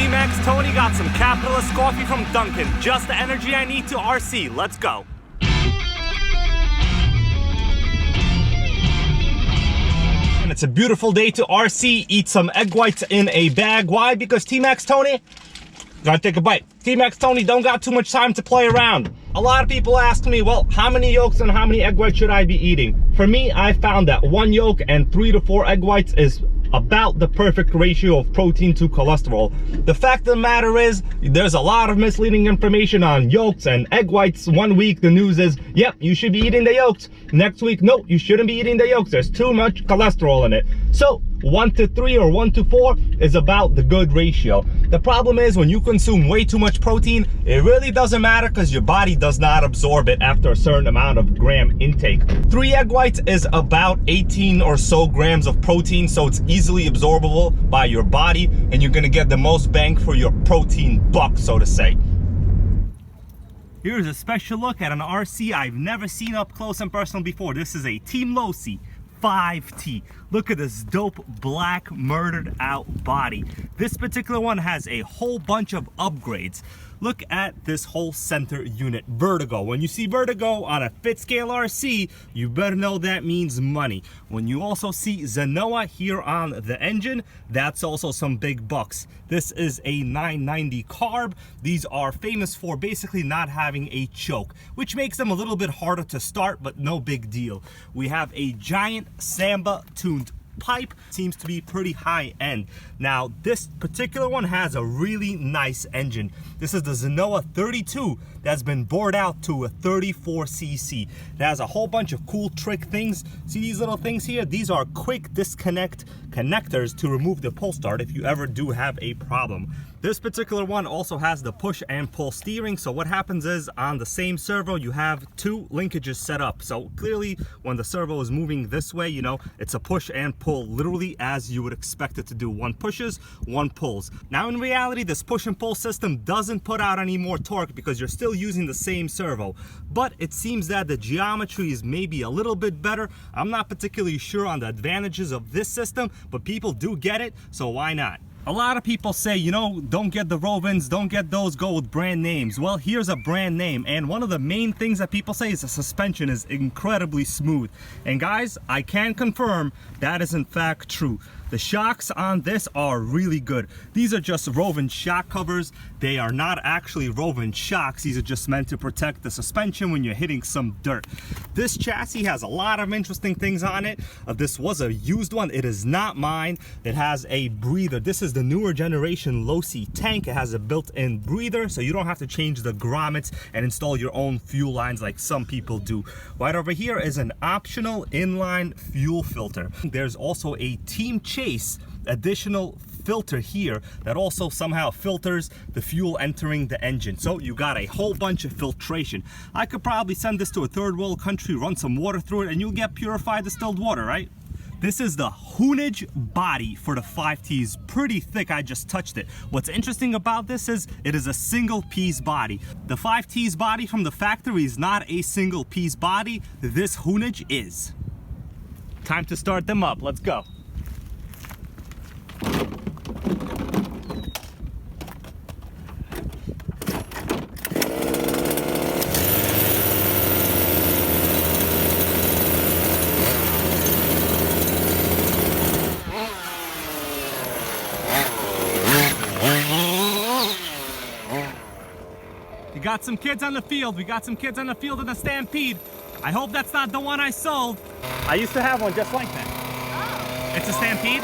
T-maxx Tony got some capitalist coffee from Dunkin'. Just the energy I need to RC. Let's go. And it's a beautiful day to RC. Eat some egg whites in a bag. Why? Because T-maxx Tony, gotta take a bite. T-maxx Tony don't got too much time to play around. A lot of people ask me, well, how many yolks and how many egg whites should I be eating? For me, I found that 1 yolk and 3 to 4 egg whites is about the perfect ratio of protein to cholesterol. The fact of the matter is, there's a lot of misleading information on yolks and egg whites. 1 week, the news is, yep, you should be eating the yolks. Next week, no, you shouldn't be eating the yolks. There's too much cholesterol in it. So 1 to 3 or 1 to 4 is about the good ratio. The problem is when you consume way too much protein, it really doesn't matter because your body does not absorb it after a certain amount of gram intake. 3 egg whites is about 18 or so grams of protein, so it's easily absorbable by your body, and you're gonna get the most bang for your protein buck, so to say. Here's a special look at an RC I've never seen up close and personal before. This is a team-losi 5T. Look at this dope black murdered out body. This particular one has a whole bunch of upgrades. Look at this whole center unit, vertigo. When you see vertigo on a fit scale RC, you better know that means money. When you also see Zenoa here on the engine, that's also some big bucks. This is a 990 carb. These are famous for basically not having a choke, which makes them a little bit harder to start, but no big deal. We have a giant Samba tuned pipe, seems to be pretty high end. Now this particular one has a really nice engine. This is the Zenoa 32 that's been bored out to a 34cc. It has a whole bunch of cool trick things. See these little things here? These are quick disconnect connectors to remove the pull start if you ever do have a problem. This particular one also has the push and pull steering. So what happens is on the same servo, you have 2 linkages set up. So clearly when the servo is moving this way, you know, it's a push and pull literally as you would expect it to do. 1 pushes, 1 pulls. Now in reality, this push and pull system doesn't put out any more torque because you're still using the same servo. But it seems that the geometry is maybe a little bit better. I'm not particularly sure on the advantages of this system, but people do get it, so why not? A lot of people say, you know, don't get the Rovens, don't get those, go with brand names. Well, here's a brand name, and one of the main things that people say is the suspension is incredibly smooth. And guys, I can confirm that is in fact true. The shocks on this are really good. These are just Roven shock covers. They are not actually Roven shocks. These are just meant to protect the suspension when you're hitting some dirt. This chassis has a lot of interesting things on it. This was a used one. It is not mine. It has a breather. This is the newer generation Losi tank. It has a built-in breather, so you don't have to change the grommets and install your own fuel lines like some people do. Right over here is an optional inline fuel filter. There's also a team-maxx additional filter here that also somehow filters the fuel entering the engine. So you got a whole bunch of filtration. I could probably send this to a third world country, run some water through it, and you'll get purified distilled water, right? This is the Hoonage body for the 5T. Is pretty thick, I just touched it. What's interesting about this is it is a single piece body. The 5T's body from the factory is not a single piece body. This Hoonage is. Time to start them up, let's go. We got some kids on the field. We got some kids on the field in the Stampede. I hope that's not the one I sold. I used to have one just like that. Oh. It's a Stampede.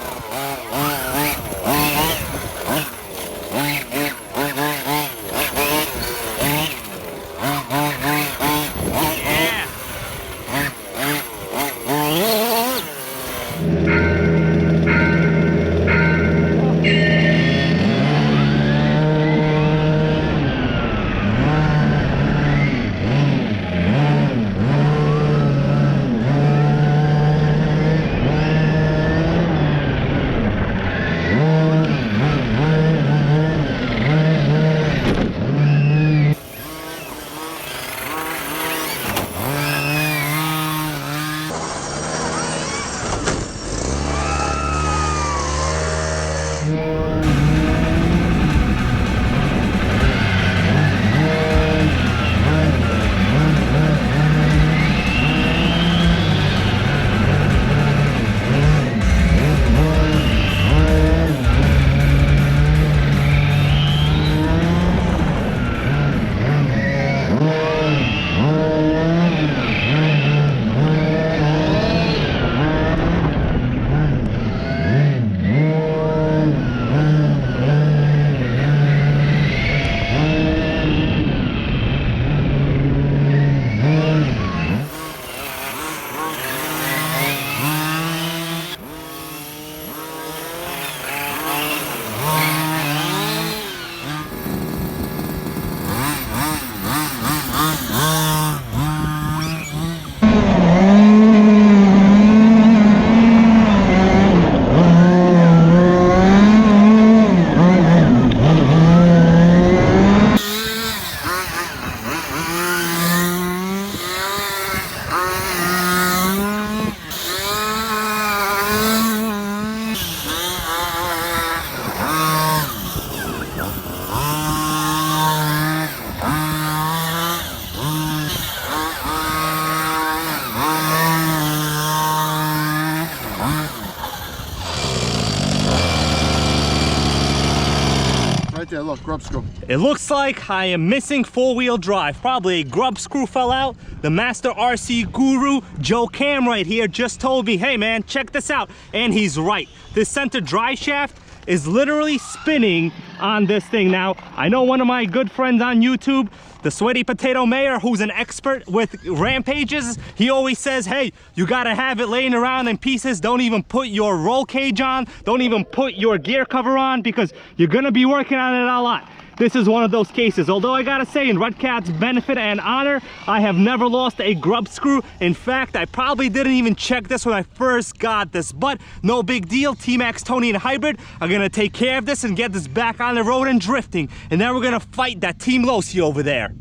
Right there, look, grub screw. It looks like I am missing four-wheel drive. Probably a grub screw fell out. The master RC guru, Joe Cam right here, just told me, hey man, check this out. And he's right. This center drive shaft is literally spinning on this thing. Now, I know one of my good friends on YouTube, the Sweaty Potato Mayor, who's an expert with rampages, he always says, hey, you gotta have it laying around in pieces. Don't even put your roll cage on. Don't even put your gear cover on, because you're gonna be working on it a lot. This is one of those cases. Although I gotta say, in Redcat's benefit and honor, I have never lost a grub screw. In fact, I probably didn't even check this when I first got this, but no big deal. T-maxx Tony and Hybrid are gonna take care of this and get this back on the road and drifting. And then we're gonna fight that team-losi over there.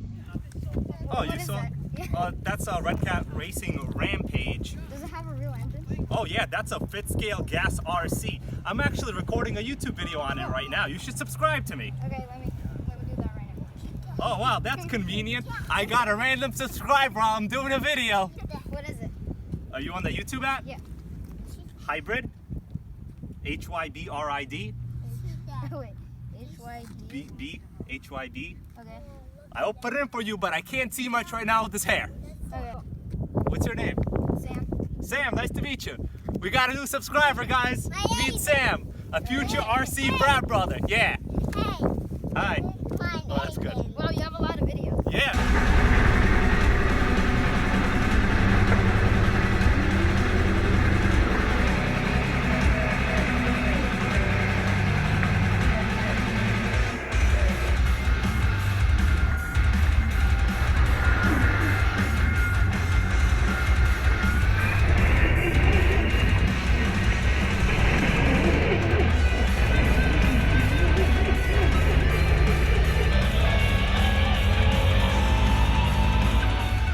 Oh, you saw? That's a Redcat Racing Rampage. Does it have a real engine? Oh yeah, that's a fit scale gas RC. I'm actually recording a YouTube video on it right now. You should subscribe to me. Okay, let me do that right now. Oh wow, that's convenient. I got a random subscriber while I'm doing a video. What is it? Are you on the YouTube app? Yeah. Hybrid? Hybrid? Wait, HYD? B HYB? Okay. I'll put it in for you, but I can't see much right now with this hair. Okay. What's your name? Sam. Sam, nice to meet you. We got a new subscriber, guys. Meet Sam, a future RC frat brother. Yeah. Hey. Hi. Oh, that's good. Well, you have a lot of videos. Yeah.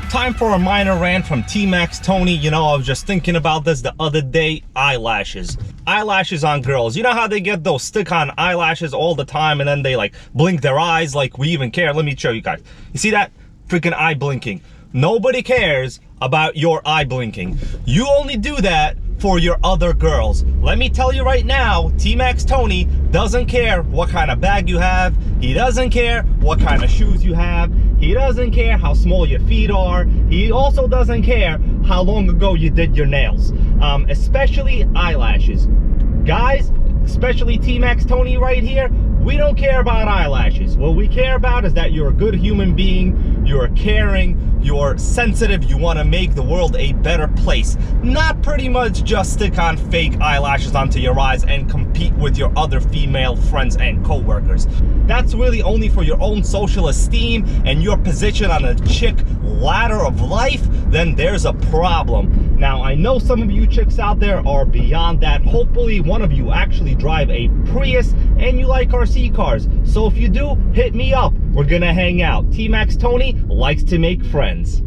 Time for a minor rant from T-maxx Tony. You know, I was just thinking about this the other day. Eyelashes. Eyelashes on girls. You know how they get those stick-on eyelashes all the time and then they like blink their eyes like we even care? Let me show you guys. You see that? Freaking eye blinking. Nobody cares about your eye blinking. You only do that for your other girls. Let me tell you right now, T-maxx Tony doesn't care what kind of bag you have. He doesn't care what kind of shoes you have. He doesn't care how small your feet are. He also doesn't care how long ago you did your nails. Especially eyelashes. Guys, especially T-maxx Tony right here, we don't care about eyelashes. What we care about is that you're a good human being, you're caring, you're sensitive, you want to make the world a better place. Not pretty much just stick on fake eyelashes onto your eyes and compete with your other female friends and co-workers. That's really only for your own social esteem and your position on a chick ladder of life. Then there's a problem. Now, I know some of you chicks out there are beyond that. Hopefully one of you actually drive a Prius and you like RC cars. So if you do, hit me up. We're gonna hang out. T-maxx Tony likes to make friends.